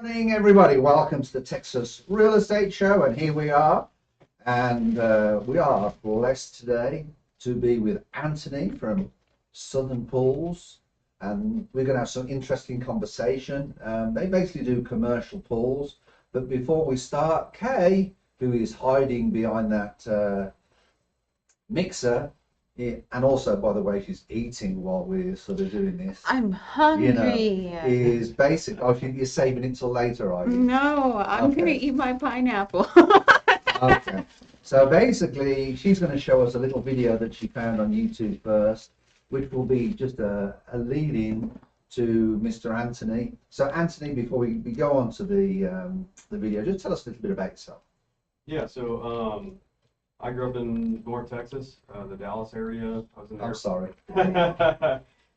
Morning, everybody. Welcome to the Texas Real Estate Show, and here we are. And we are blessed today to be with Anthony from Southern Pools, and we're going to have some interesting conversation. They basically do commercial pools, but before we start, Kay, who is hiding behind that mixer, and also, by the way, she's eating while we're sort of doing this. I'm hungry. Is basic. I think you're saving it till later, are you? No, I'm gonna eat my pineapple. Okay. So basically, she's going to show us a little video that she found on YouTube first, which will be just a lead-in to Mr. Anthony. So Anthony, before we go on to the video, just tell us a little bit about yourself. Yeah, so I grew up in North Texas, the Dallas area. I was in I'm sorry.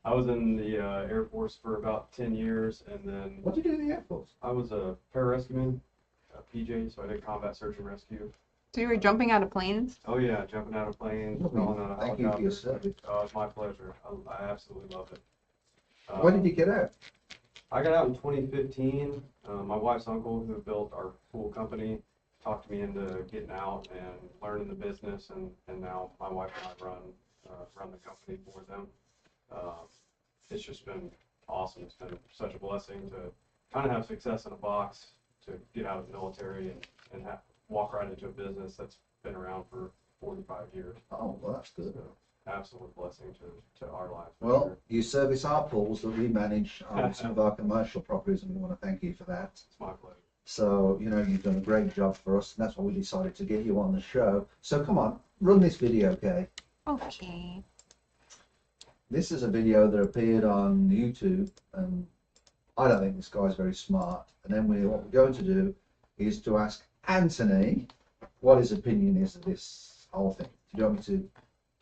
I was in the Air Force for about 10 years, and then What did you do in the Air Force? I was a pararescueman, a PJ, so I did combat search and rescue. So you were jumping out of planes? Oh yeah, jumping out of planes, falling out of Thank you for your helicopters. service. Oh, it's my pleasure. I absolutely love it. When did you get out? I got out in 2015. My wife's uncle, who built our pool company, talked me into getting out and learning the business, and now my wife and I run the company for them. It's just been awesome. It's been such a blessing to kind of have success in a box, to get out of the military and walk right into a business that's been around for 45 years. Oh, well, that's good. So, absolute blessing to our lives. Well, Sure. you service our pools that we manage on some of our commercial properties, and we want to thank you for that. It's my pleasure. So, you've done a great job for us, and that's why we decided to get you on the show. So come on, run this video, okay? Okay. This is a video that appeared on YouTube, and I don't think this guy's very smart. And then what we're going to do is to ask Anthony what his opinion is of this whole thing. Did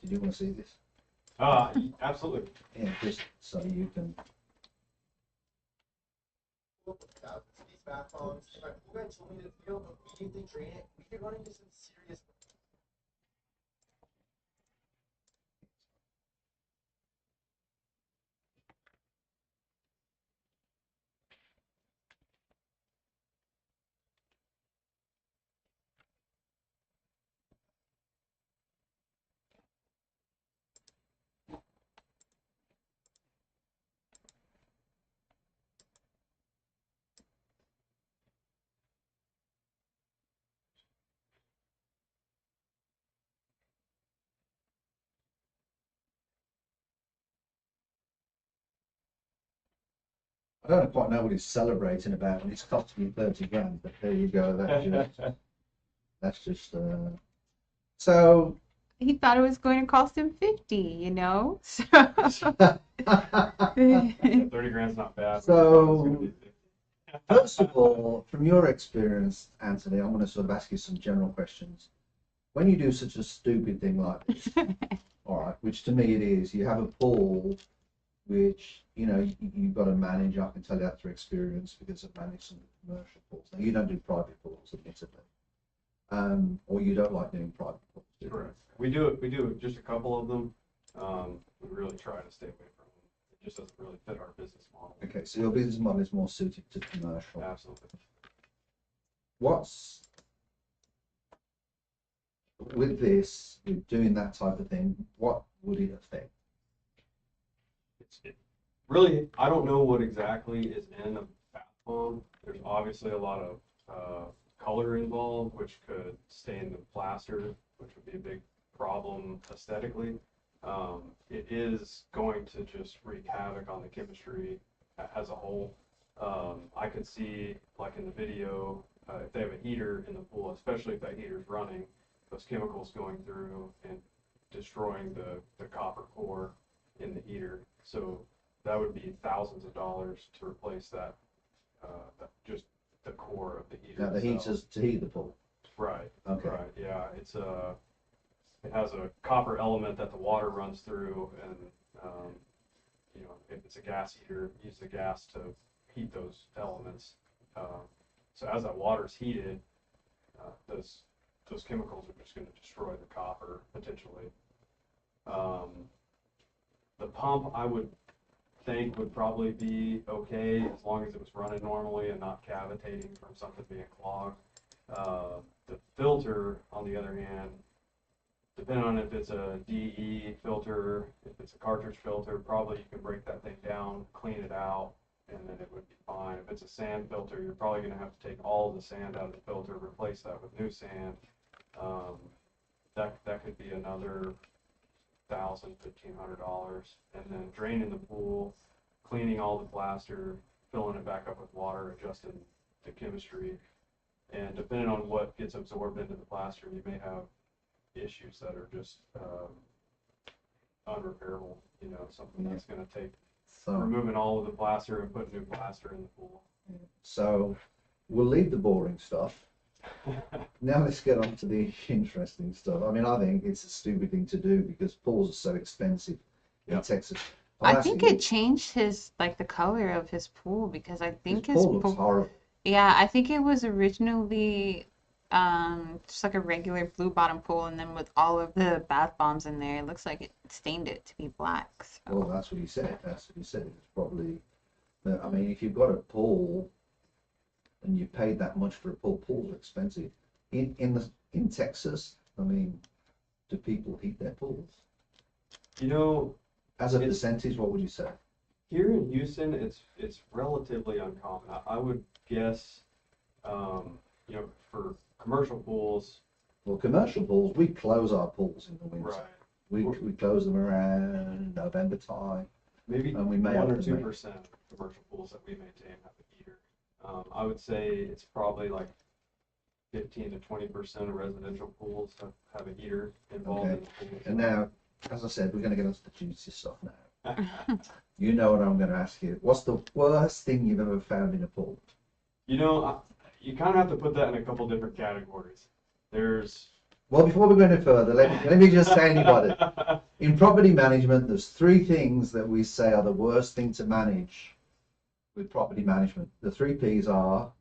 you want to see this? Absolutely. Yeah, just so you can. These bath bombs. If I pull that tool into the field, immediately drain it, we could run into some serious. I don't quite know what he's celebrating about when it's costing you 30 grand, but there you go. That's just. So. He thought it was going to cost him 50, So 30 grand's not bad. So, first of all, from your experience, Anthony, I'm going to sort of ask you some general questions. When you do such a stupid thing like this, all right, which to me it is, you have a pool which you've got to manage. I can tell you that through experience because I've managed some commercial pools. Now you don't do private pools, admittedly, or you don't like doing private pools. Correct. We do just a couple of them. We really try to stay away from them. It just doesn't really fit our business model. Okay, so your business model is more suited to commercial. Absolutely. With doing that type of thing, what would it affect? Really, I don't know what exactly is in a bath bomb. There's obviously a lot of color involved, which could stain the plaster, which would be a big problem aesthetically. It is going to just wreak havoc on the chemistry as a whole. I could see, like in the video, if they have a heater in the pool, especially if that heater is running, those chemicals going through and destroying the copper core in the heater. So that would be thousands of dollars to replace that, just the core of the heater. Now the heater's to heat the pool. Right. Okay. Right. Yeah. It has a copper element that the water runs through, and if it's a gas heater, use the gas to heat those elements. So as that water is heated, those chemicals are just going to destroy the copper potentially. The pump, I would think would probably be okay as long as it was running normally and not cavitating from something being clogged. The filter, on the other hand, depending on if it's a DE filter, if it's a cartridge filter, probably you can break that thing down, clean it out, and then it would be fine. If it's a sand filter, you're probably going to have to take all the sand out of the filter, replace that with new sand. That could be another $1,000–1,500, and then draining the pool, cleaning all the plaster, filling it back up with water, adjusting the chemistry, and depending on what gets absorbed into the plaster, you may have issues that are just unrepairable. You know, something that's going to take removing all of the plaster and putting new plaster in the pool. So we'll leave the boring stuff. Now let's get on to the interesting stuff. I mean, I think it's a stupid thing to do because pools are so expensive in Texas. I think it changed his, like, the color of his pool, because I think his pool looks horrible. Yeah, I think it was originally just like a regular blue bottom pool, and then with all of the bath bombs in there, it looks like it stained it to be black. So. Well, that's what he said. That's what he said. It's probably, I mean, if you've got a pool and you paid that much for a pool, pools are expensive. In Texas, I mean, do people heat their pools? You know, as a percentage, what would you say? Here in Houston, it's relatively uncommon. I would guess, you know, for commercial pools. Well, commercial pools, we close our pools in the winter. Right. We close them around November time. Maybe and we may 1 or 2% of commercial pools that we maintain have a heater. I would say it's probably like 15–20% of residential pools have a heater involved in the pool. And now, as I said, we're going to get into the juicy stuff now. You know what I'm going to ask you. What's the worst thing you've ever found in a pool? You know, you kind of have to put that in a couple different categories. Well, before we go any further, let me just say, anybody, in property management, there's 3 things that we say are the worst thing to manage with property management. The 3 P's are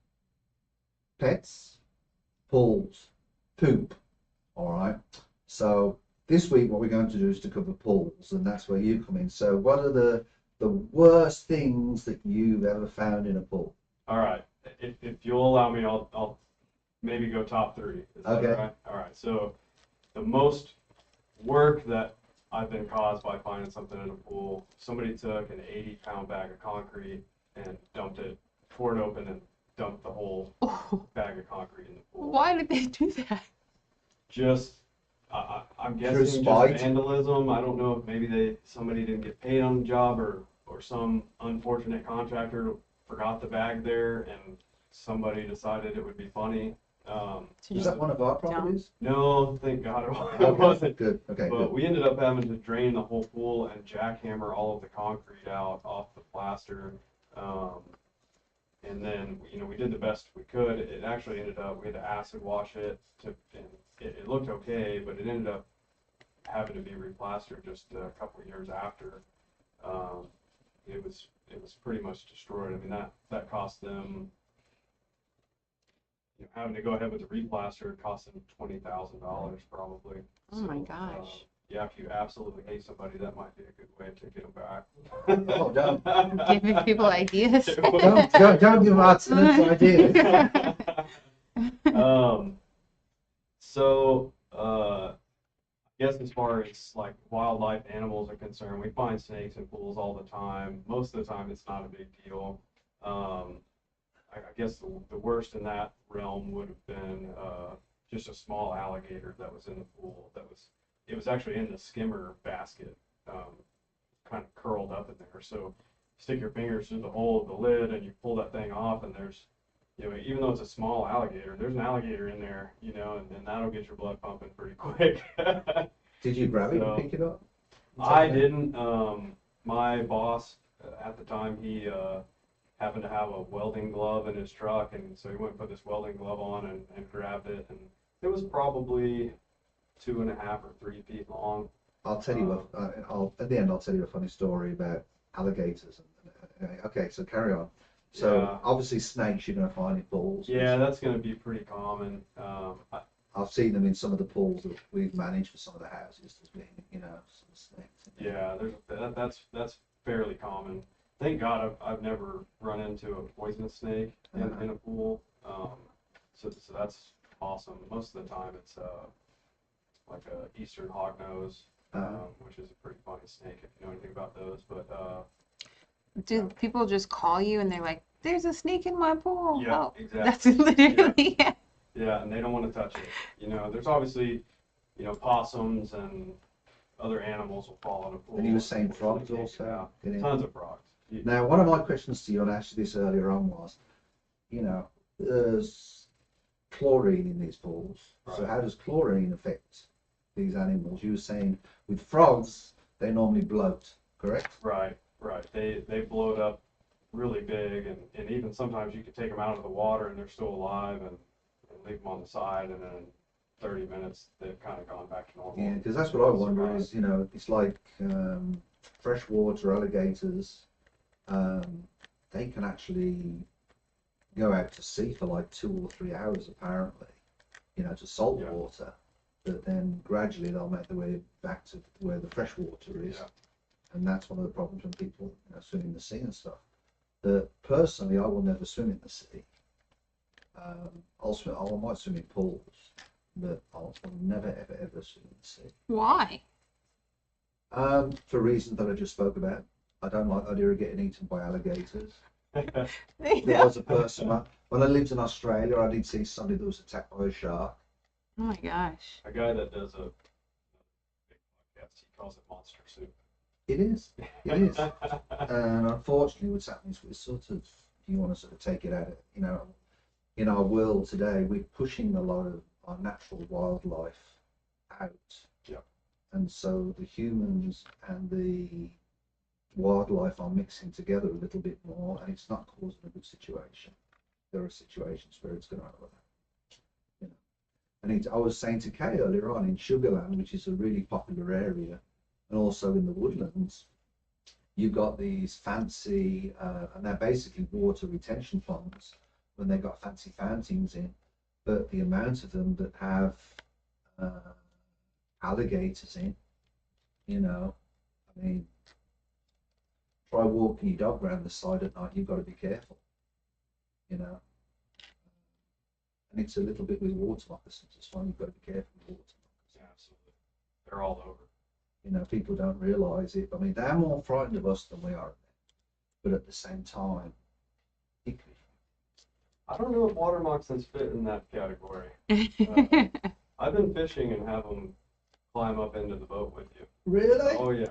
pets, pools, poop. All right. So this week, what we're going to do is to cover pools, and that's where you come in. So what are the worst things that you've ever found in a pool? All right. If you'll allow me, I'll maybe go top 3. Is that okay. Right? All right. So the most work that I've been caused by finding something in a pool, somebody took an 80-pound bag of concrete and dumped it, tore it open, and dumped the whole bag of concrete in the pool. Why did they do that? Just, I'm guessing just vandalism. I don't know if maybe somebody didn't get paid on the job, or some unfortunate contractor forgot the bag there, and somebody decided it would be funny. Is that one of our properties? No, thank God it wasn't. Good. Okay. But we ended up having to drain the whole pool and jackhammer all of the concrete out off the plaster. And then, you know, we did the best we could. It actually ended up, we had to acid wash it, and it looked okay, but it ended up having to be replastered just a couple of years after. It was pretty much destroyed. I mean, that cost them, you know, having to go ahead with the replaster, it cost them $20,000 probably. Oh my gosh. Yeah, if you absolutely hate somebody, that might be a good way to get them back. Oh, don't. Giving people ideas. don't give our tenants ideas. So, I guess as far as like wildlife animals are concerned, we find snakes in pools all the time. Most of the time, it's not a big deal. I guess the worst in that realm would have been just a small alligator that was in the pool. It was actually in the skimmer basket, kind of curled up in there. So you stick your fingers through the hole of the lid and you pull that thing off, and there's, you know, even though it's a small alligator, there's an alligator in there, you know, and that'll get your blood pumping pretty quick. Did you grab it and pick it up? I didn't. My boss at the time, he happened to have a welding glove in his truck, and so he went and put this welding glove on and grabbed it, and it was probably 2.5 or 3 feet long. I'll tell you at the end, I'll tell you a funny story about alligators. Okay, so carry on. So obviously snakes you're going to find in pools. Yeah, that's going to be pretty common. I've seen them in some of the pools that we've managed for some of the houses. There's been, you know, some snakes. Yeah, that's fairly common. thank God I've never run into a poisonous snake in a pool. So that's awesome. Most of the time it's like a eastern hognose, which is a pretty funny snake if you know anything about those. But Do people just call you and they're like, "There's a snake in my pool"? yeah, Oh, exactly. that's literally yeah. Yeah, and they don't want to touch it. There's obviously, possums and other animals will fall in a pool. And you were saying frogs Can't get also? out. Get in. Tons of frogs. Now, one of my questions to you, and I asked you this earlier on, was, there's chlorine in these pools. So Right. how does chlorine affect these animals? You were saying with frogs, they normally bloat, correct? Right. They bloat up really big, and even sometimes you could take them out of the water and they're still alive and leave them on the side, and then in 30 minutes they've kind of gone back to normal. Yeah, because that's what I wonder is, it's like freshwater alligators, they can actually go out to sea for like 2 or 3 hours apparently, to salt Yeah. water, but then gradually they'll make their way back to where the fresh water is. Yeah. And that's one of the problems when people swim in the sea and stuff. But personally, I will never swim in the sea. I might swim in pools, but I'll never ever swim in the sea. Why? For reasons that I just spoke about. I don't like the idea of getting eaten by alligators. There was a person, when I lived in Australia, I did see somebody that was attacked by a shark. Oh my gosh. A guy that does a big podcast, he calls it monster soup. It is. And unfortunately, what's happening is we're sort of, you want to sort of take it out of, in our world today, we're pushing a lot of our natural wildlife out. Yep. And so the humans and the wildlife are mixing together a little bit more, and it's not causing a good situation. There are situations where it's going to happen. And I was saying to Kay earlier on, in Sugarland, which is a really popular area, and also in the woodlands, you've got these fancy, and they're basically water retention ponds when they've got fancy fountains in, but the amount of them that have alligators in, I mean, try walking your dog around the side at night, you've got to be careful, And it's a little bit with water moccasins as well, you've got to be careful with water moccasins. Yeah, absolutely. They're all over. People don't realise it. I mean, they're more frightened of us than we are of them. But at the same time, it could. I don't know if water moccasins fit in that category. I've been fishing and have them climb up into the boat with you. Really? Oh, yeah.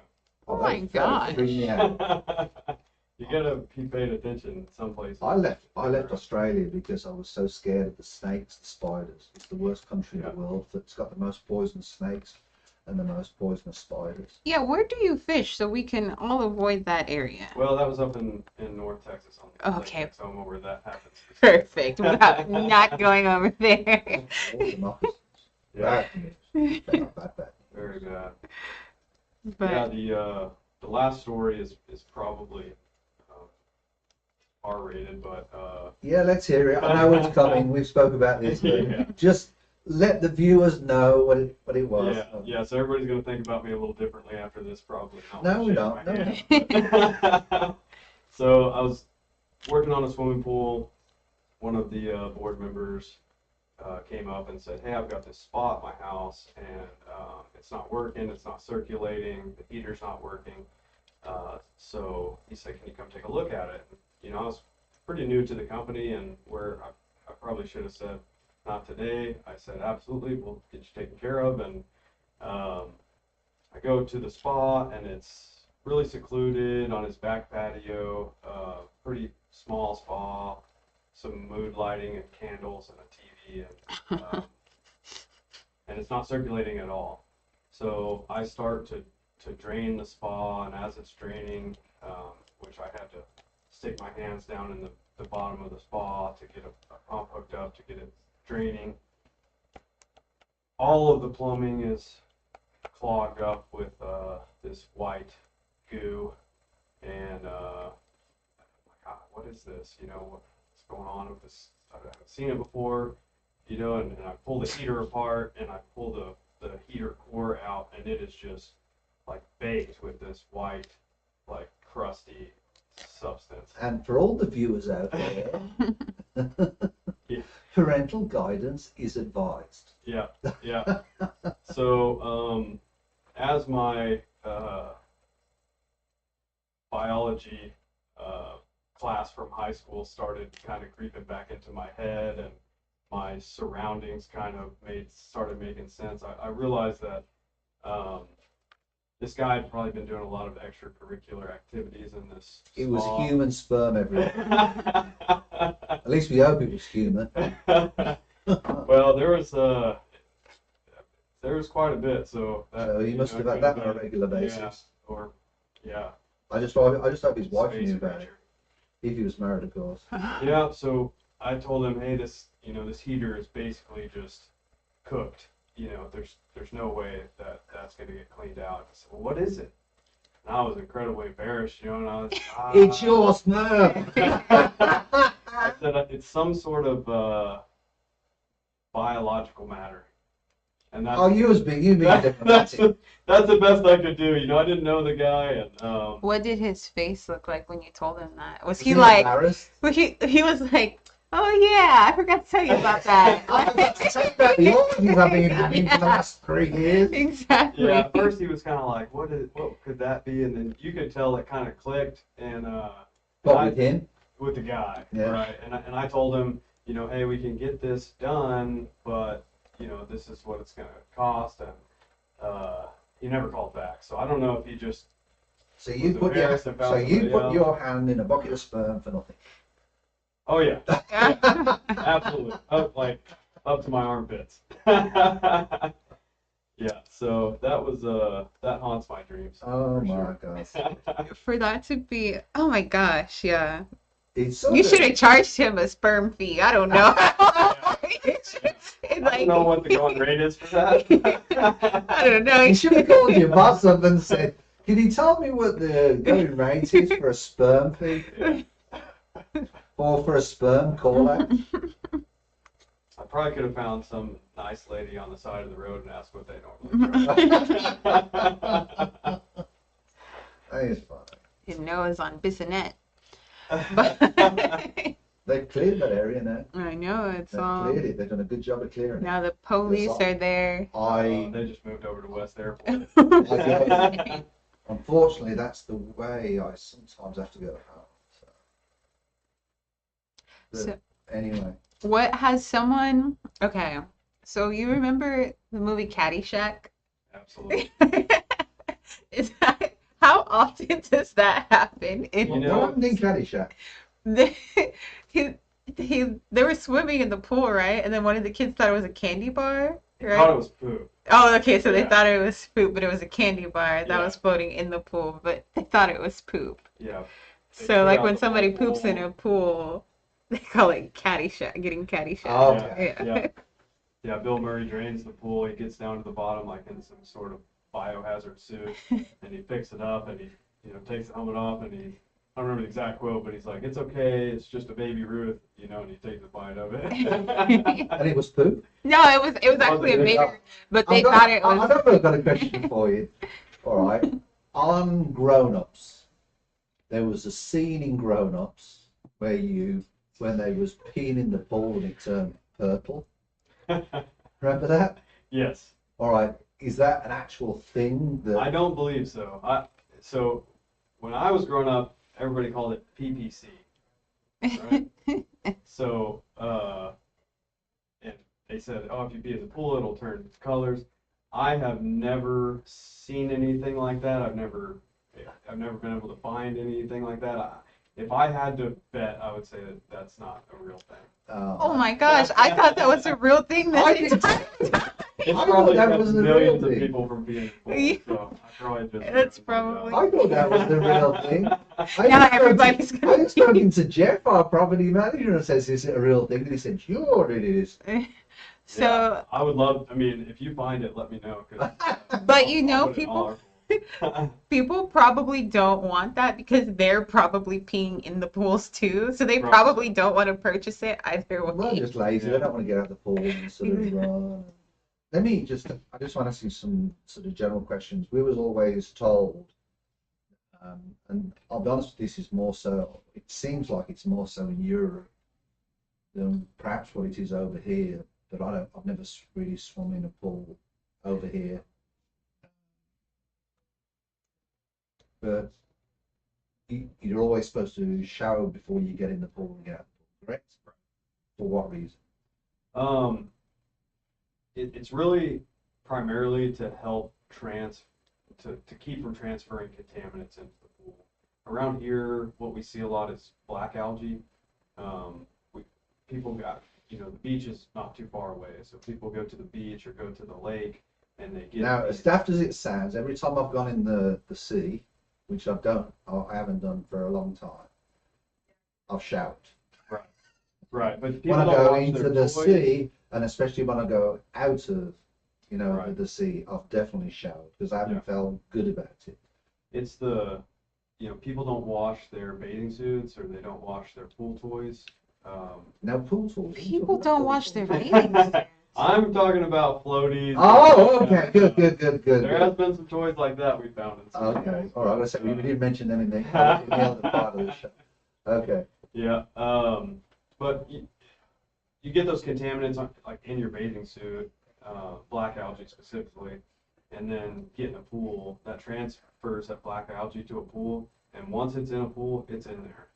Oh my that gosh. freaked me out. You gotta be paying attention in some places. I left Australia because I was so scared of the snakes, the spiders. It's the worst country in the world that's got the most poisonous snakes and the most poisonous spiders. Yeah, where do you fish so we can all avoid that area? Well, that was up in North Texas on the Okay. Lake Tacoma where that happens. Perfect. Without not going over there. All the moccasins. Yeah, Bad news. Bad. very bad. But Yeah, the last story is probably R-rated, but Yeah, let's hear it. I know what's coming. We've spoke about this. But Yeah. just let the viewers know what it was. yeah. So everybody's gonna think about me a little differently after this, probably. No, we don't. No, we don't. So I was working on a swimming pool. One of the board members came up and said, "Hey, I've got this spot at my house, and it's not working. It's not circulating. The heater's not working." So he said, "Can you come take a look at it?" I was pretty new to the company, and where I probably should have said, "Not today." I said, "Absolutely, we'll get you taken care of." And I go to the spa, and it's really secluded on his back patio, pretty small spa, some mood lighting and candles and a TV, and it's not circulating at all. So I start to drain the spa, and as it's draining, which I had to stick my hands down in the bottom of the spa to get a pump hooked up to get it draining. All of the plumbing is clogged up with this white goo, and I'm like, God, what is this? What's going on with this? I haven't seen it before, and I pull the heater apart, and I pull the heater core out, and it is just like baked with this white, like crusty substance. And for all the viewers out there, Yeah. parental guidance is advised. Yeah, yeah. So, as my biology class from high school started kind of creeping back into my head, and my surroundings kind of started making sense, I realized that this guy had probably been doing a lot of extracurricular activities in this It was spa. human sperm everywhere. At least we hope it was human. Well, there was quite a bit, so So he must have had that on a regular basis. Yeah, I just hope his wife space knew about it. creature. If he was married, of course. Yeah, so I told him, hey, this heater is basically just cooked. There's no way that's gonna get cleaned out. I said, well, what is it? And I was incredibly embarrassed, and I was, It's your sperm. I said, it's some sort of biological matter. And that's, Oh, you being that's diplomatic. the best I could do. I didn't know the guy, and What did his face look like when you told him that? Was Was he like, embarrassed? he was like, oh yeah, I forgot to tell you about that. I forgot to tell you about the orgies I've been in for the last 3 years. Exactly. yeah, at first he was kind of like, what could that be? And then you could tell it kind of clicked, and But with him, with the guy, Yeah. right? And I told him, hey, we can get this done, but this is what it's going to cost, and he never called back. So I don't know if he just so you was put embarrassed and found somebody else. your hand in a bucket of sperm for nothing. Oh yeah, absolutely, up to my armpits. Yeah, so that was that haunts my dreams. Oh for my sure. God! For that to be, oh my gosh, yeah. It's sort You of- should have charged him a sperm fee. I don't know. I don't know what the going rate is for that. I don't know. You should have called your boss up and said, "Can you tell me what the going rate is for a sperm fee Yeah. or for a sperm call out?" I probably could have found some nice lady on the side of the road and asked what they normally charge. That is funny. His nose on Bissonnet. They've cleared that area now. I know, it's They've all. cleared it. They've done a good job of clearing it. Now the police all. are there. They just moved over to West Airport. Unfortunately, that's the way I sometimes have to go home. But So- anyway, What has someone. Okay, so you remember the movie Caddyshack? Absolutely. Is that. How often does that happen? In You know- what happened in Caddyshack? They were swimming in the pool, right? And then one of the kids thought it was a candy bar, I right? thought it was poop. Oh, okay, so they Yeah. thought it was poop, but it was a candy bar that Yeah. was floating in the pool, but they thought it was poop. Yeah. They So, put like, out when the somebody whole poops in pool. a pool, they call it Caddyshack, getting Caddyshack. Oh, Yeah, Yeah. yeah. Bill Murray drains the pool. He gets down to the bottom like in some sort of biohazard suit, and he picks it up and he, takes the helmet off and he. I don't remember the exact quote, but he's like, "It's okay. It's just a baby Ruth," and he takes a bite of it. And it was poop. No, it was actually a it? bigger, but they I've got- thought it I was. know I've got a question for you. All right. On Grown Ups, there was a scene in Grown Ups when they was peeing in the pool and it turned purple. Remember that? Yes. All right. Is that an actual thing? I don't believe so. So when I was growing up, everybody called it PPC. Right? So and they said, oh, if you pee in the pool, it'll turn colors. I have never seen anything like that. I've never been able to find anything like that. If I had to bet, I would say that that's not a real thing. Oh my gosh, I thought that was a real thing I this did entire too. time. It's I probably thought that kept was the millions real of thing. people from being Yeah. in pool, so I probably just That's ruined my probably- job. I thought that was the real thing. Now everybody's I gonna was talking to Jeff, our property manager, and says, "Is it a real thing?" And he said, "Sure, it is." So, Yeah, I would love. I mean, if you find it, let me know. 'Cause, But I'll- you I'll know, put it in all our pools. people probably don't want that because they're probably peeing in the pools too. So they Right. probably don't want to purchase it either Well, they're way. just lazy. They don't want to get out of the pool and sort of. I just want to ask you some sort of general questions. We was always told And I'll be honest, this is more so, it seems like it's more so in Europe than perhaps what it is over here, but I've never really swum in a pool over here. But you're always supposed to shower before you get in the pool and get out of the pool, correct? For what reason? It's really primarily to help to keep from transferring contaminants into the pool. Around here, what we see a lot is black algae. People got, the beach is not too far away, so people go to the beach or go to the lake, and they get. Now, as daft as it sounds, every time I've gone in the sea, which I haven't done for a long time, I've showered. Right, but people When I don't go wash into their the toys. sea, and especially when I go out of, Right. the sea, I've definitely showered because I haven't felt good about it. It's people don't wash their bathing suits or they don't wash their pool toys. Now, pool tools. People don't wash their bathing suits. I'm talking about floaties. Oh, okay, good. There has been some toys like that we found in some Okay, pools. all right. I said we didn't mention them in the other part of the show. Okay. Yeah, but you get those contaminants like in your bathing suit, black algae specifically, and then get in a pool that transfers that black algae to a pool, and once it's in a pool, it's in there.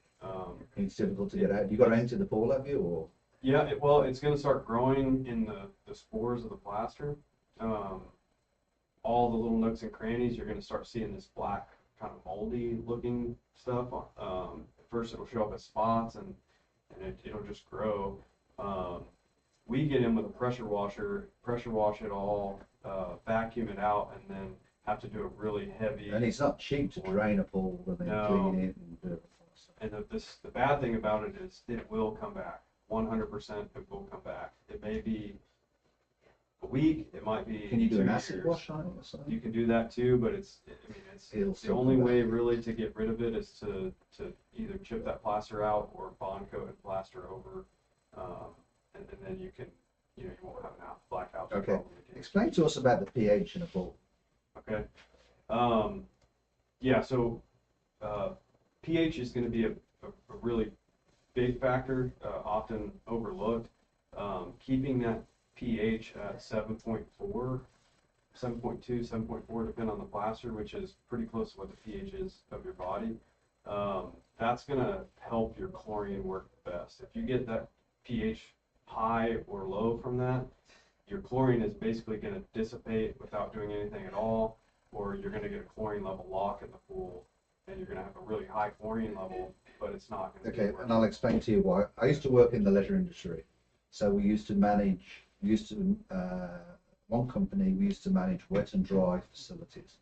It's difficult to get out. You got to empty the pool, have you, or? Yeah, it's going to start growing in the spores of the plaster. All the little nooks and crannies, you're going to start seeing this black kind of moldy looking stuff. First it'll show up as spots and it'll just grow. We get in with a pressure washer, pressure wash it all, vacuum it out, and then have to do a really heavy. And it's not cheap to drain a pool and then No. clean it and do it. And the bad thing about it is it will come back. 100% it will come back. It may be a week, it might be Can you do 2 an acid years. wash on it or something? You can do that too, but It'll the still only come back. way really to get rid of it is to either chip that plaster out or bond coat and plaster over, and then you can, you won't have an black algae Okay. problem again. Explain to us about the pH in a pool. Okay. Yeah, so pH is going to be a really big factor, often overlooked. Keeping that pH at 7.4, 7.2, 7.4, depending on the plaster, which is pretty close to what the pH is of your body. That's going to help your chlorine work best. If you get that pH high or low from that, your chlorine is basically going to dissipate without doing anything at all, or you're going to get a chlorine level lock in the pool, and you're going to have a really high chlorine level, but it's not going to Okay, and I'll explain to you why. I used to work in the leisure industry, so we used to manage. One company we used to manage wet and dry facilities.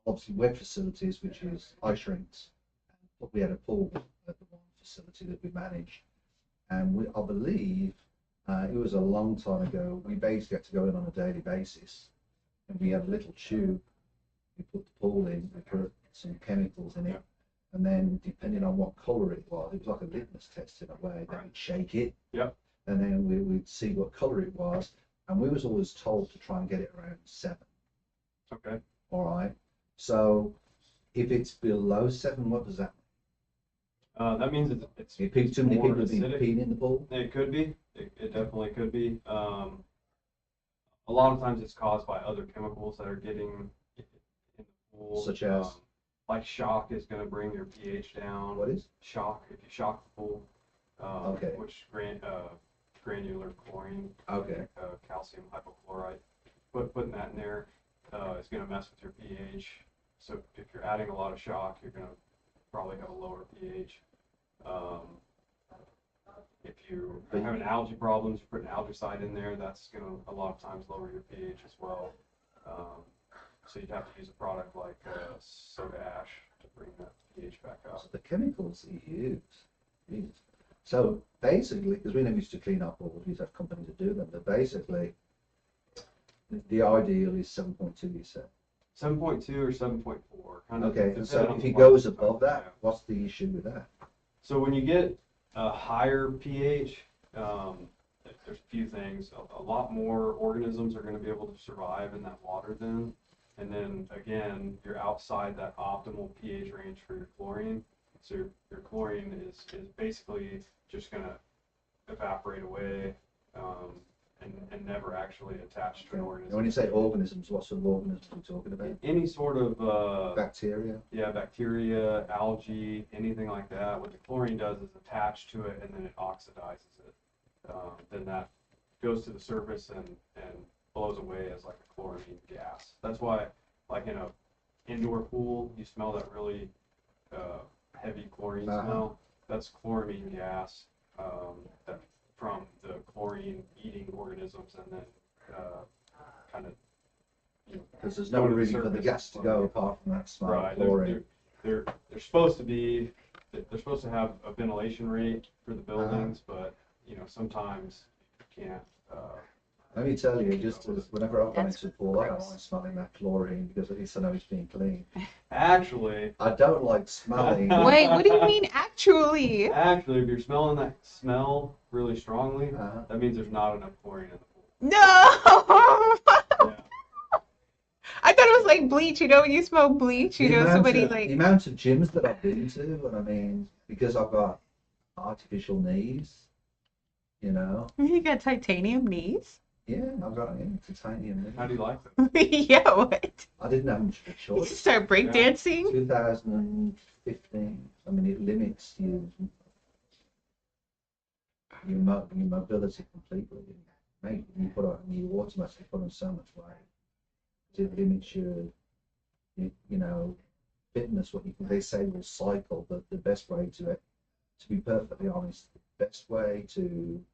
Obviously, wet facilities, which is ice rinks, but we had a pool at the one facility that we managed, and I believe it was a long time ago. We basically had to go in on a daily basis, and we had a little tube. We put the pool in, we put some chemicals in it, and then depending on what colour it was like a litmus test in a way. Then we'd shake it, and then we'd see what colour it was, and we was always told to try and get it around 7. Okay. All right. So if it's below 7, what does that mean? That means it's If too many more people have been acidic. peeing in the pool. It could be. It definitely could be. A lot of times it's caused by other chemicals that are getting in the pool. Such as? Like shock is going to bring your pH down. What is? Shock? If you shock the pool, Okay. which granular chlorine, Okay. calcium hypochlorite, putting that in there is going to mess with your pH. So if you're adding a lot of shock, you're going to probably have a lower pH. If you are having algae problems, you put an algicide in there, that's going to a lot of times lower your pH as well. So you'd have to use a product like soda ash to bring that pH back up. So the chemicals that you use. So basically, because we never used to clean up pools, we used to have companies to do them, but basically, the ideal is 7.2, you said. 7.2 or 7.4. Kind of Okay, and depending so on if the it goes plastic above type. that, what's the issue with that? So when you get a higher pH, there's a few things. A lot more organisms are going to be able to survive in that water then, And then again, you're outside that optimal pH range for your chlorine. So your chlorine is basically just going to evaporate away and never actually attach to an And organism. when you say organisms, what sort of organisms are we talking about? Any sort of Bacteria? yeah, bacteria, algae, anything like that. What the chlorine does is attach to it and then it oxidizes it. Then that goes to the surface and blows away as like a chlorine gas. That's why, like in a indoor pool, you smell that really heavy chlorine smell. That's chloramine gas that from the chlorine eating organisms, and then kind of Because there's no really for the gas to go apart from that smell of chlorine. They're supposed to be, they're supposed to have a ventilation rate for the buildings, but sometimes you can't. Let me tell you, just whenever I've gone That's into a pool, I don't gross. like smelling that chlorine because at least I know it's being clean. Actually, I don't like smelling. Wait, what do you mean actually? if you're smelling that smell really strongly, Uh-huh. that means there's not enough chlorine in the pool. No! Yeah. I thought it was like bleach, when you smell bleach, The somebody the amount of gyms that I've been to, and I mean, because I've got artificial knees, you got titanium knees? yeah, I've got titanium knees. How do you like them? Yeah, what? I didn't have much of a You choice. start breakdancing? 2015. I mean, it limits your mobility completely. Mate, you automatically put on so much weight. It limits your fitness. They say will cycle, but the best way to be perfectly honest, the best way to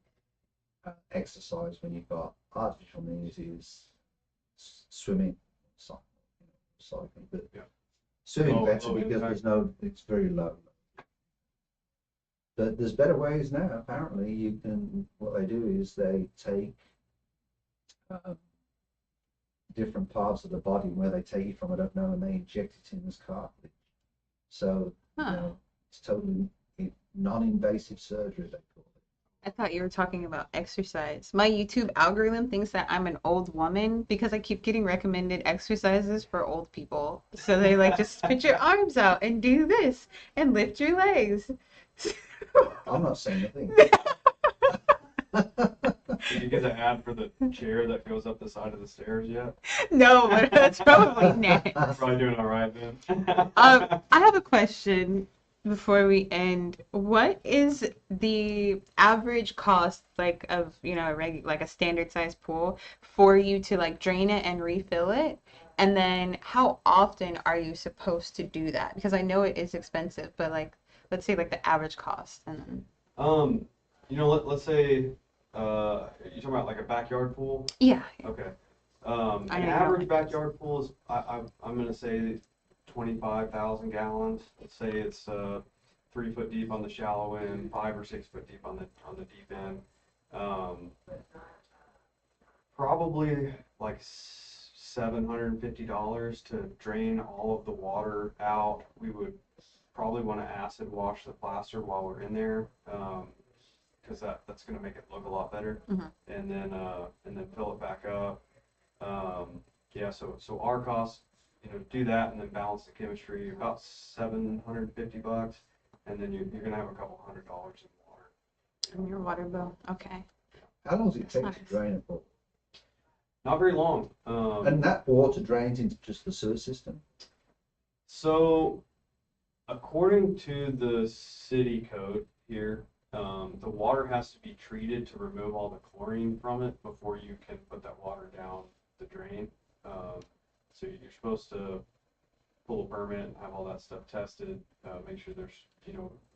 exercise when you've got artificial knees is swimming, cycling. But Yeah. swimming better low because impact. it's very low. But there's better ways now. Apparently, what they do is they take different parts of the body where they take it from, I don't know, and they inject it in as cartilage. So, Huh. it's totally non-invasive surgery, they call it. I thought you were talking about exercise. My YouTube algorithm thinks that I'm an old woman because I keep getting recommended exercises for old people. So they just put your arms out and do this and lift your legs. I'm not saying a thing. Did you get the ad for the chair that goes up the side of the stairs yet? No, but that's probably next. Probably doing all right then. I have a question before we end. What is the average cost of a standard size pool for you to drain it and refill it? And then how often are you supposed to do that? Because I know it is expensive, but let's say the average cost and then let's say you're talking about like a backyard pool. yeah. Okay. I An know. average backyard pool is I'm gonna say 25,000 gallons. Let's say it's 3 foot deep on the shallow end, 5 or 6 foot deep on the deep end. Probably like $750 to drain all of the water out. We would probably want to acid wash the plaster while we're in there, because that's going to make it look a lot better. Mhm. And then fill it back up. Yeah, so our costs, do that and then balance the chemistry, about $750, and then you're going to have a couple $100 in water. And your water bill. Okay. How long does it take That's to nice. drain a pool? Not very long. And that water drains into just the sewer system? So, according to the city code here, the water has to be treated to remove all the chlorine from it before you can put that water down the drain. So you're supposed to pull a permit and have all that stuff tested, make sure there's,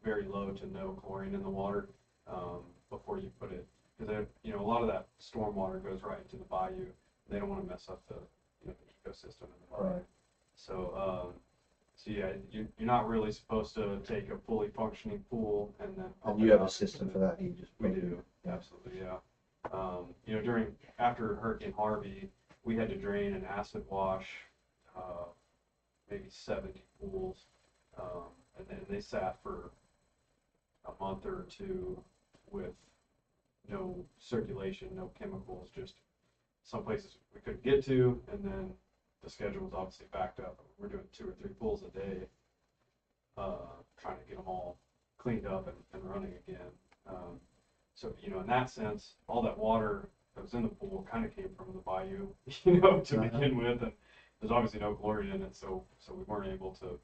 very low to no chlorine in the water, before you put it, because a lot of that storm water goes right into the bayou. They don't want to mess up the ecosystem in the bayou. Right. So yeah, you're not really supposed to take a fully functioning pool and then pump And you it have a up system into for that? You just We put it do, in? absolutely, yeah. After Hurricane Harvey, we had to drain and acid wash maybe 70 pools, and then they sat for a month or two with no circulation, no chemicals, just some places we couldn't get to, and then the schedule was obviously backed up. We're doing 2 or 3 pools a day, trying to get them all cleaned up and running again. So, you know, in that sense, all that water that was in the pool kind of came from the bayou, you know, to begin with, and there's obviously no chlorine in it, so we weren't able to,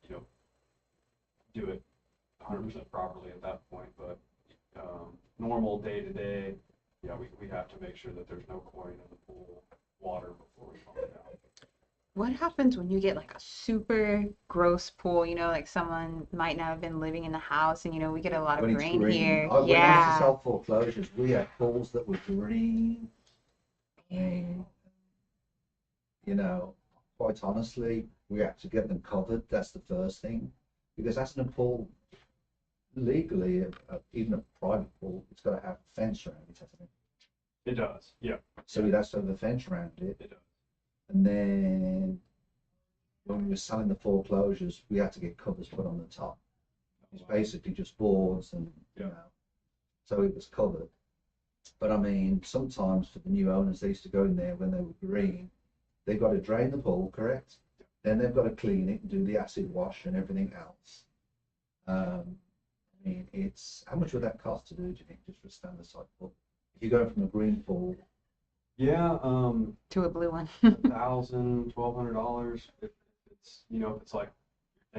you know, do it 100% properly at that point. But normal day to day, yeah, we have to make sure that there's no chlorine in the pool water before we pump it out. What happens when you get like a super gross pool? You know, like someone might not have been living in the house, and you know we get a lot of When it's rain green. here. When I used to Yeah. sell foreclosures, we had pools that were green. And, you know, quite honestly, we had to get them covered. That's the first thing, because that's an pool. Legally, even a private pool, it's got to have a fence around it, hasn't it? It does, yeah. So it has to have a fence around it. It does. And then when we were selling the foreclosures, we had to get covers put on the top. It's basically just boards and, you know, so it was covered. But I mean, sometimes for the new owners, they used to go in there when they were green. They've got to drain the pool, correct? Then they've got to clean it and do the acid wash and everything else. I mean, how much would that cost to do you think, just for a standard size pool? If you're going from a green pool, Yeah, To a blue one. $1,000, $1,200. If it's, you know, if it's like.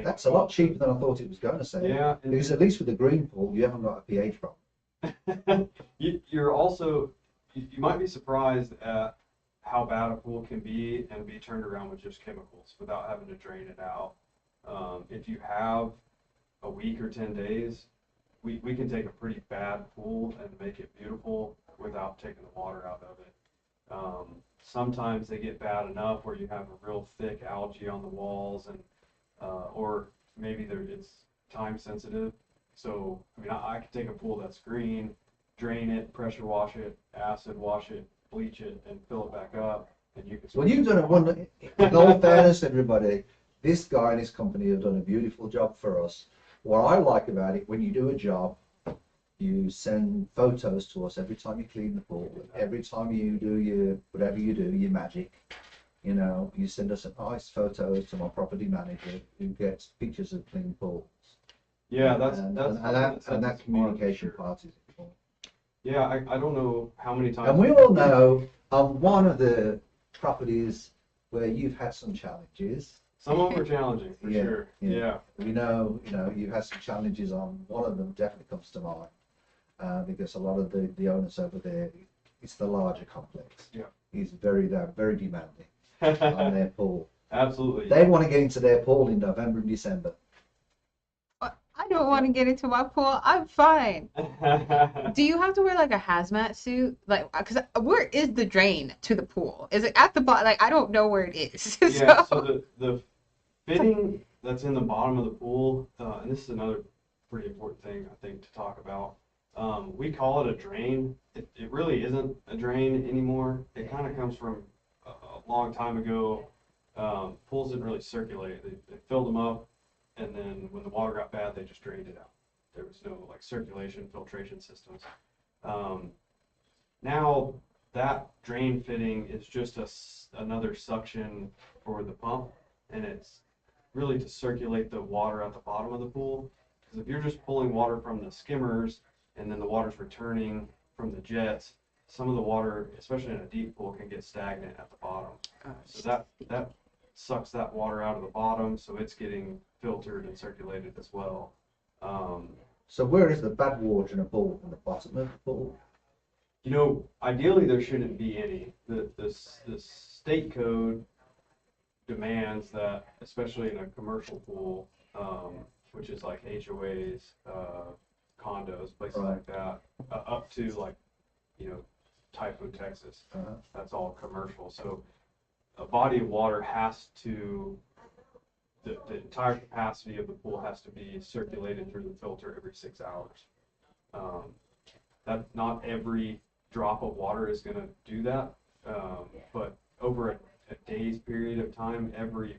that's a lot cheaper than I thought it was going to say. Yeah. Because at least with the green pool, you haven't got a pH problem. You're also, you might be surprised at how bad a pool can be and be turned around with just chemicals without having to drain it out. If you have a week or 10 days, we can take a pretty bad pool and make it beautiful without taking the water out of it. Sometimes they get bad enough where you have a real thick algae on the walls, and or maybe it's time sensitive. So I mean, I could take a pool that's green, drain it, pressure wash it, acid wash it, bleach it, and fill it back up, and you can. Well, you've done it. In all fairness, everybody, this guy and his company have done a beautiful job for us. What I like about it, when you do a job, you send photos to us every time you clean the pool, every time you do whatever you do, your magic. You know, you send us a nice photos to my property manager who gets pictures of clean pools. Yeah, and that communication part is important. Yeah, I don't know how many times. And we all know on one of the properties where you've had some challenges. Some of them are challenging, for sure. Yeah. We know, you've had some challenges on one of them. Definitely comes to mind because a lot of the owners over there, it's the larger complex. Yeah. They're very demanding on their pool. Absolutely. They want to get into their pool in November and December. I don't want to get into my pool. I'm fine. Do you have to wear like a hazmat suit? Like, because where is the drain to the pool? Is it at the bottom? Like, I don't know where it is. Yeah, so the fitting that's in the bottom of the pool, and this is another pretty important thing, I think, to talk about. We call it a drain. It really isn't a drain anymore. It kind of comes from a long time ago. Pools didn't really circulate. They filled them up, and then when the water got bad, they just drained it out. There was no like circulation, filtration systems. Now that drain fitting is just another suction for the pump, and it's really to circulate the water at the bottom of the pool. Because if you're just pulling water from the skimmers and then the water's returning from the jets, some of the water, especially in a deep pool, can get stagnant at the bottom. So that sucks that water out of the bottom, so it's getting filtered and circulated as well. So where is the bad water in a pool? In the bottom of the pool? You know, ideally there shouldn't be any. The state code demands that, especially in a commercial pool, which is like HOAs, condos, places like that, up to like, Typhoon, Texas. That's all commercial. So a body of water has to, the entire capacity of the pool has to be circulated through the filter every 6 hours. That not every drop of water is going to do that, but over a day's period of time, every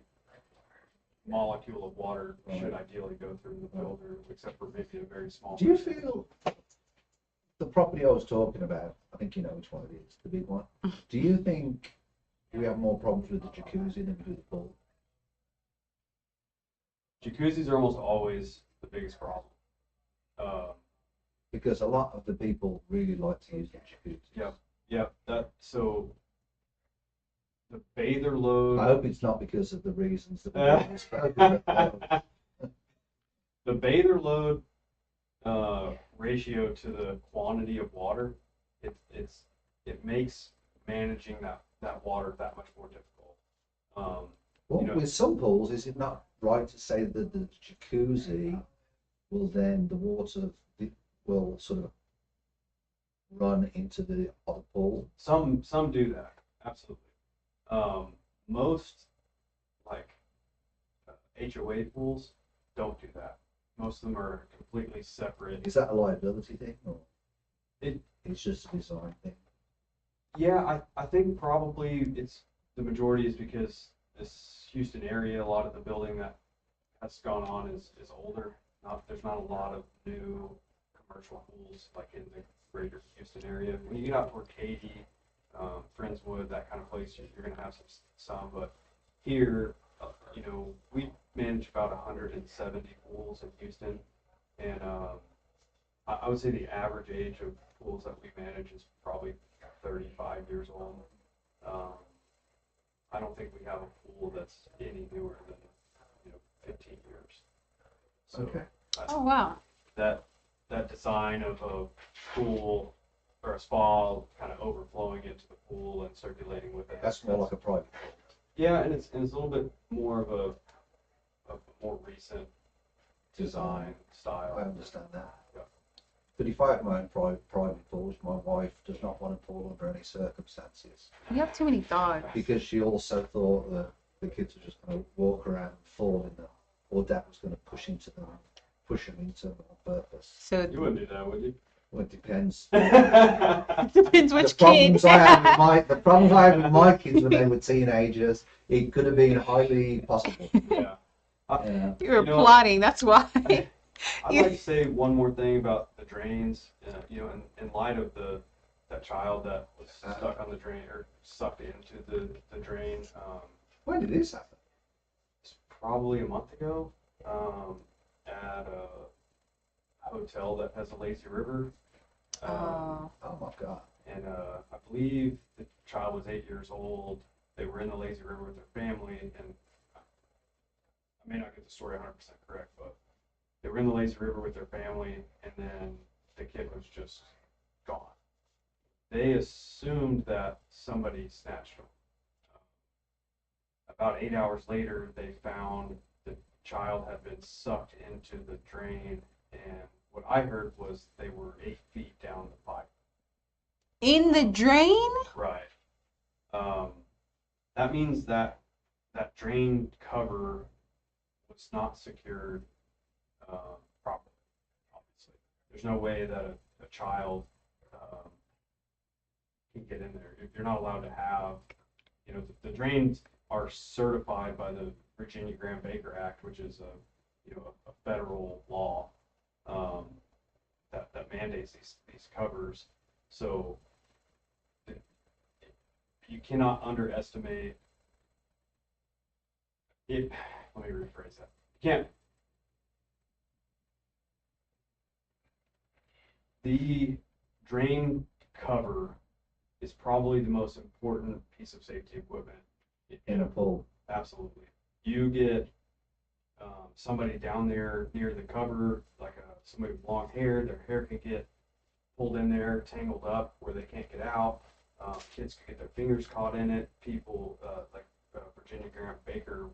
molecule of water should ideally go through the filter, except for maybe a very small. Do you feel the property I was talking about, I think you know which one it is, the big one. Do you think we have more problems with the jacuzzi than we do the pool. Jacuzzis are almost always the biggest problem. Because a lot of the people really like to use the jacuzzi. Yep. So the bather load. I hope it's not because of the reasons that we spoken about. The bather load ratio to the quantity of water, it makes managing that water that much more difficult. Well, with some pools, is it not right to say that the jacuzzi will then, the water will sort of run into the other pool? Some do that, absolutely. Most like HOA pools don't do that. Most of them are completely separate. Is that a liability thing, or it's just a design thing? Yeah, I think probably it's the majority is because this Houston area, a lot of the building that has gone on is older. There's not a lot of new commercial pools like in the greater Houston area. When you get out toward Katy, Friendswood, that kind of place, you're going to have some. But here, we manage about 170 pools in Houston, and I would say the average age of pools that we manage is probably 35 years old. I don't think we have a pool that's any newer than 15 years. So Okay. Oh, wow. That design of a pool or a spa kind of overflowing into the pool and circulating with it. That's more like a private pool. Yeah, and it's a little bit more of a more recent design style. I understand that. Yeah. But if I had my own private pools, my wife does not want a pool under any circumstances. You have too many dogs. Because she also thought that the kids were just going to walk around and fall in them, or Dad was going to push them into them on purpose. So You wouldn't do that, would you? Well, it depends. it depends which The problems kid. I had with my kids when they were teenagers, it could have been highly possible. Yeah. You were You know, plotting, that's why. I'd like to say one more thing about the drains. In light of that child that was stuck on the drain or sucked into the drain. When did this happen? It's probably a month ago at a hotel that has a lazy river. Oh. Oh my God. And I believe the child was 8 years old. They were in the lazy river with their family, and I may not get the story 100% correct, but they were in the lazy river with their family, and then the kid was just gone. They assumed that somebody snatched him. About 8 hours later, they found the child had been sucked into the drain, and what I heard was they were 8 feet down the pipe. In the drain? Right. That means that drain cover was not secured properly, obviously. There's no way that a child can get in there. You're not allowed to have, the drains are certified by the Virginia Graham-Baker Act, which is a federal law that mandates these covers. So you cannot underestimate it. Let me rephrase that. You can't. The drain cover is probably the most important piece of safety equipment In a pool. Absolutely. You get somebody down there near the cover, like somebody with long hair, their hair can get pulled in there, tangled up where they can't get out. Kids can get their fingers caught in it. People, like Virginia Graham-Baker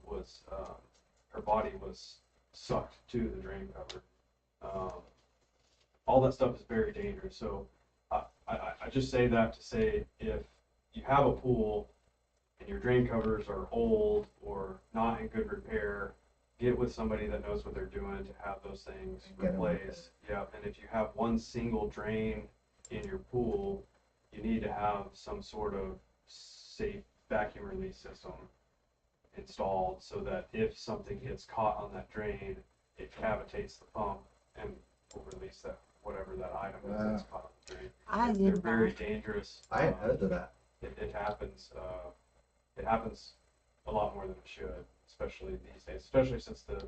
her body was sucked to the drain cover. All that stuff is very dangerous. So I just say that to say if you have a pool and your drain covers are old or not in good repair, get with somebody that knows what they're doing to have those things replaced. Yeah, and if you have one single drain in your pool, you need to have some sort of safe vacuum release system installed so that if something gets caught on that drain, it cavitates the pump and will release that whatever that item is that's caught on the drain. I They're did very not. dangerous. I hadn't heard of that. It happens it happens a lot more than it should, especially these days, especially since the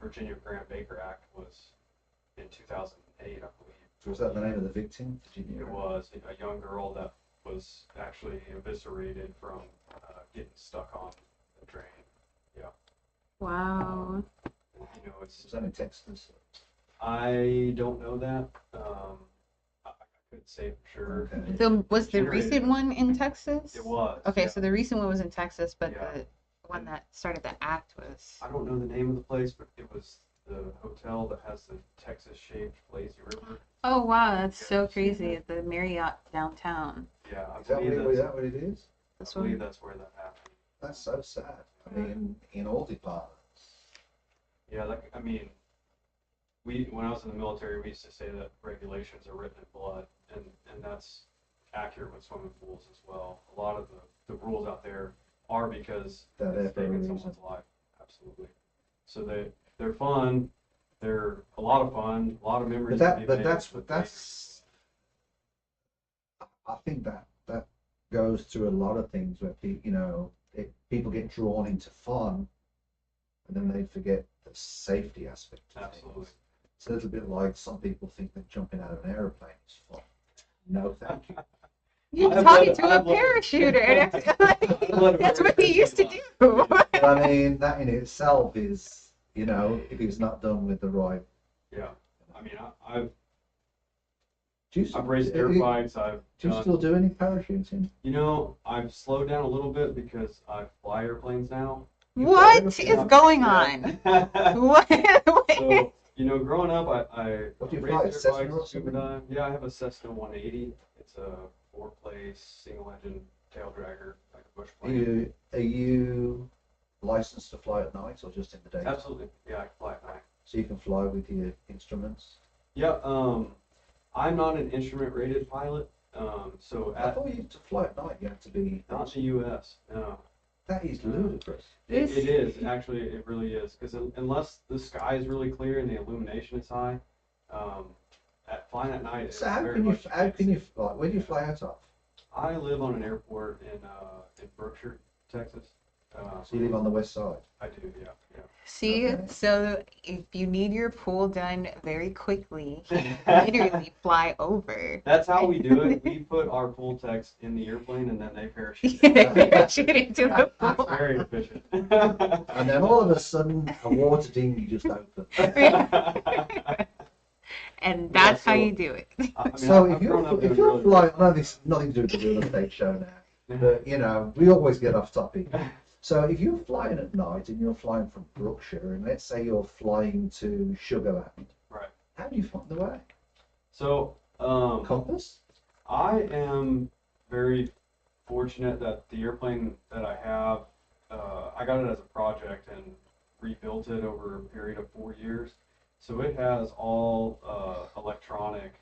Virginia Grant-Baker Act was in 2008, I believe. Was that the name of the victim? Virginia? It was a young girl that was actually eviscerated from getting stuck on the drain. Yeah. Wow. You know, Was that in Texas? I don't know that. I couldn't say for sure. Okay. Was the Generated- recent one in Texas? It was. Okay, yeah. so the recent one was in Texas, but Yeah. the one that started the act was. I don't know the name of the place, but it was the hotel that has the Texas-shaped lazy river. Oh wow, that's so crazy at the Marriott downtown. Yeah, I Is that believe what, that's, what it is? This I believe one. that's where that happened. That's so sad. I mean, in all departments. Yeah, like I mean, when I was in the military, we used to say that regulations are written in blood, and that's accurate with swimming pools as well. A lot of the rules out there are because They're there it's for a taking reason. someone's life. Absolutely. So they're fun. They're a lot of fun. A lot of memories. to be made That's with that's. I think that goes through a lot of things where people get drawn into fun, and then they forget the safety aspect of Absolutely. things. It's a little bit like some people think that jumping out of an aeroplane is fun. No, thank you. You're I've talking let- to a I've let- parachuter, and I've let that's a what he used to do. But I mean, that in itself is, if it's not done with the right. Yeah. I mean, I've Do you, raced air fights. I've do you done. still do any parachuting? I've slowed down a little bit because I fly airplanes now. What is Yeah. going on? Yeah. What? So, growing up, I What do you raced fly, a air Cessna bikes, or scuba something? dive. Yeah, I have a Cessna 180. It's a 4-place single-engine tail dragger, like a bush plane. Are you licensed to fly at night or just in the day? Absolutely. Yeah, I can fly at night. So you can fly with your instruments? Yeah. I'm not an instrument-rated pilot. So I thought to fly at night you had to be. not in the U.S. No. That is ludicrous. It is actually. It really is because unless the sky is really clear and the illumination is high, flying at night is So how very can you much. fly? Where do you fly out of? I live on an airport in Berkshire, Texas. So you live on the west side. I do, yeah. See, Okay. so if you need your pool done very quickly, literally fly over. That's how we do it. We put our pool techs in the airplane and then they parachute. Parachute into the It's pool. very efficient. And then all of a sudden, a water dinghy just opened. And that's how so- you do it. I mean, So I've if grown up you're doing really- flying, I know this has nothing to do with the real estate show now, but we always get off topic. So if you're flying at night and you're flying from Brookshire, and let's say you're flying to Sugarland, Right. how do you find the way? So, Compass? I am very fortunate that the airplane that I have, I got it as a project and rebuilt it over a period of 4 years. So it has all electronic,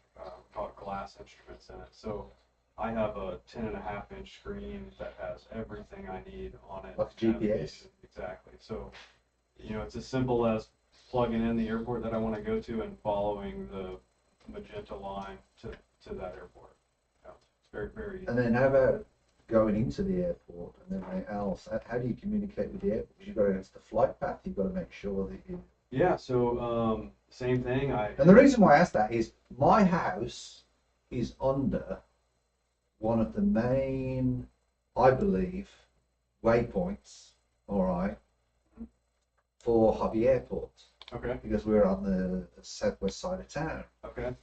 called glass instruments in it. So I have a 10.5-inch screen that has everything I need on it. Like a GPS? Navigation, exactly. So, it's as simple as plugging in the airport that I want to go to and following the magenta line to that airport. Yeah, it's very, very easy. And then how about going into the airport and everything else? How do you communicate with the airport? Because you've got to enter the flight path, you've got to make sure that you... Yeah, so same thing. And the reason why I asked that is my house is under one of the main, I believe, waypoints, all right, for Hobby Airport, Okay, because we're on the southwest side of town. okay.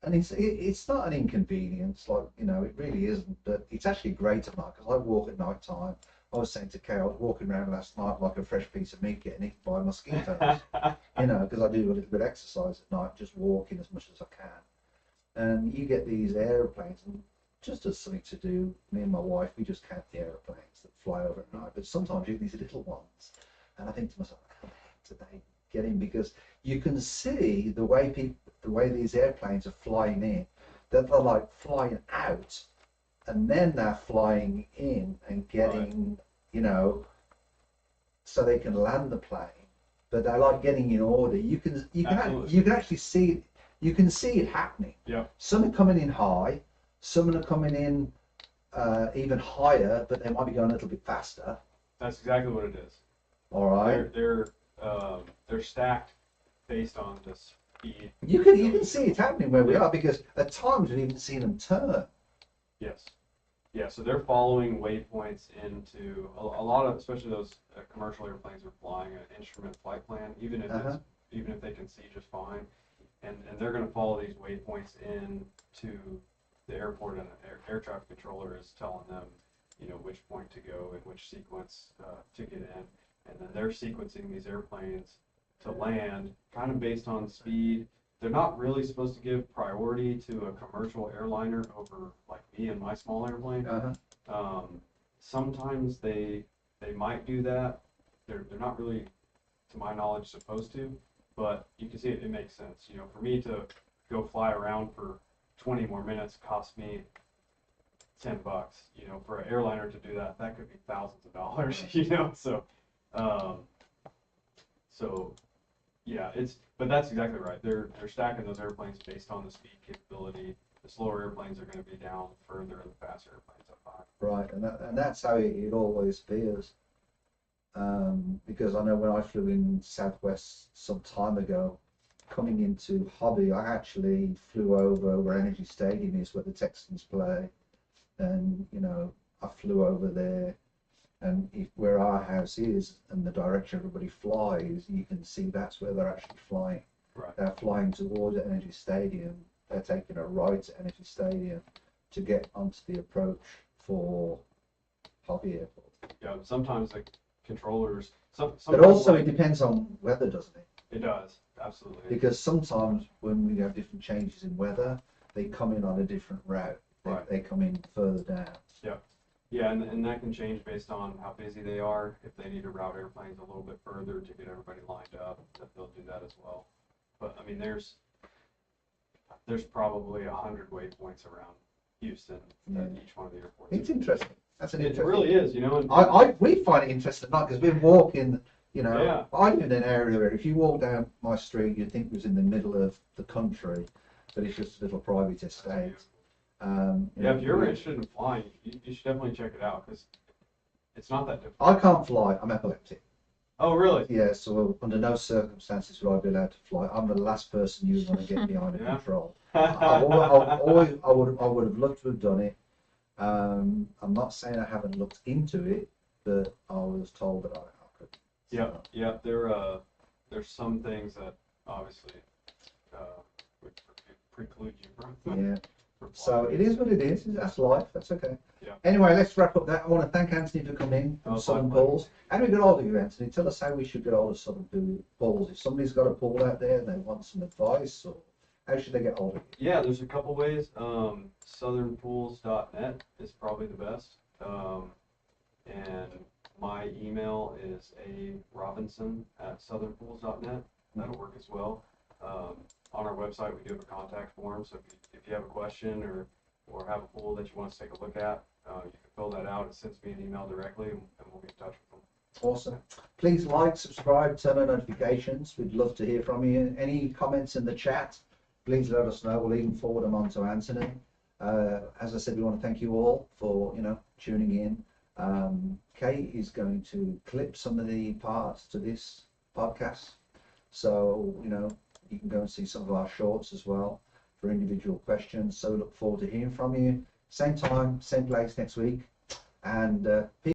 And it's not an inconvenience, like, it really isn't, but it's actually great at night, because I walk at night time. I was saying to Kay, I was walking around last night like a fresh piece of meat getting eaten by mosquitoes, because I do a little bit of exercise at night, just walking as much as I can. And you get these airplanes, and just as something to do, me and my wife, we just count the airplanes that fly over at night, but sometimes you get these little ones, and I think to myself, how the heck did they get in? Because you can see the way these airplanes are flying in, that they're like flying out, and then they're flying in and getting, so they can land the plane, but they're like getting in order. You can actually see it. You can see it happening. Yeah. Some are coming in high, some are coming in even higher, but they might be going a little bit faster. That's exactly what it is. All right. They're stacked based on the speed. You can see it happening where we are, because at times we've even seen them turn. Yes. Yeah, so they're following waypoints into a lot of, especially those commercial airplanes are flying an instrument flight plan, even if even if they can see just fine, and they're going to follow these waypoints in to the airport, and the air traffic controller is telling them, you know, which point to go and which sequence to get in, and then they're sequencing these airplanes to land, kind of based on speed. They're not really supposed to give priority to a commercial airliner over like me and my small airplane. Sometimes they might do that. They're not really, to my knowledge, supposed to, but you can see it makes sense. You know, for me to go fly around for 20 more minutes cost me $10. You know, for an airliner to do that, that could be thousands of dollars. You know, so yeah, but that's exactly right. They're stacking those airplanes based on the speed capability. The slower airplanes are going to be down further, and the faster airplanes up high. Right, and that's how it always appears. Because I know when I flew in Southwest some time ago, coming into Hobby, I actually flew over where Energy Stadium is, where the Texans play, and you know, I flew over there. And where our house is and the direction everybody flies, you can see that's where they're actually flying. Right. They're flying towards Energy Stadium. They're taking a right to Energy Stadium to get onto the approach for Hobby Airport. Yeah, sometimes the controllers. But also it depends on weather, doesn't it? It does, absolutely. Because sometimes when we have different changes in weather, they come in on a different route. They come in further down. Yeah. Yeah, and that can change based on how busy they are. If they need to route airplanes a little bit further to get everybody lined up, that they'll do that as well. But I mean, there's probably 100 waypoints around Houston at each one of the airports. It's interesting. That's an interesting. It really is, you know. And we find it interesting, not because we're walking. You know, yeah. I live in an area where if you walk down my street, you'd think it was in the middle of the country, but it's just a little private estate. Yeah, if you're interested in flying, you should definitely check it out, because it's not that difficult. I can't fly. I'm epileptic. Oh, really? Yeah, so under no circumstances would I be allowed to fly. I'm the last person you want to get behind a Yeah. control. I would have loved to have done it. I'm not saying I haven't looked into it, but I was told that I could. Yeah. There's some things that obviously would preclude you from. Yeah. from So flying. it is what it is. That's life. That's okay. Yeah. Anyway, let's wrap up that. I want to thank Anthony for coming in from Southern Pools. How do we get hold of you, Anthony? Tell us how we should get hold of Southern Pools. If somebody's got a pool out there and they want some advice, or how should they get hold of you? Yeah, there's a couple ways. Southernpools.net is probably the best. And my email is arobinson@southernpools.net. That'll work as well. On our website, we do have a contact form, so if you have a question or have a pool that you want us to take a look at, you can fill that out. It sends me an email directly, and we'll get in touch with them. Awesome. Please like, subscribe, turn on notifications. We'd love to hear from you. Any comments in the chat, please let us know. We'll even forward them on to Anthony. As I said, we want to thank you all for tuning in. Kate is going to clip some of the parts to this podcast, so you can go and see some of our shorts as well for individual questions. So we look forward to hearing from you. Same time, same place next week, and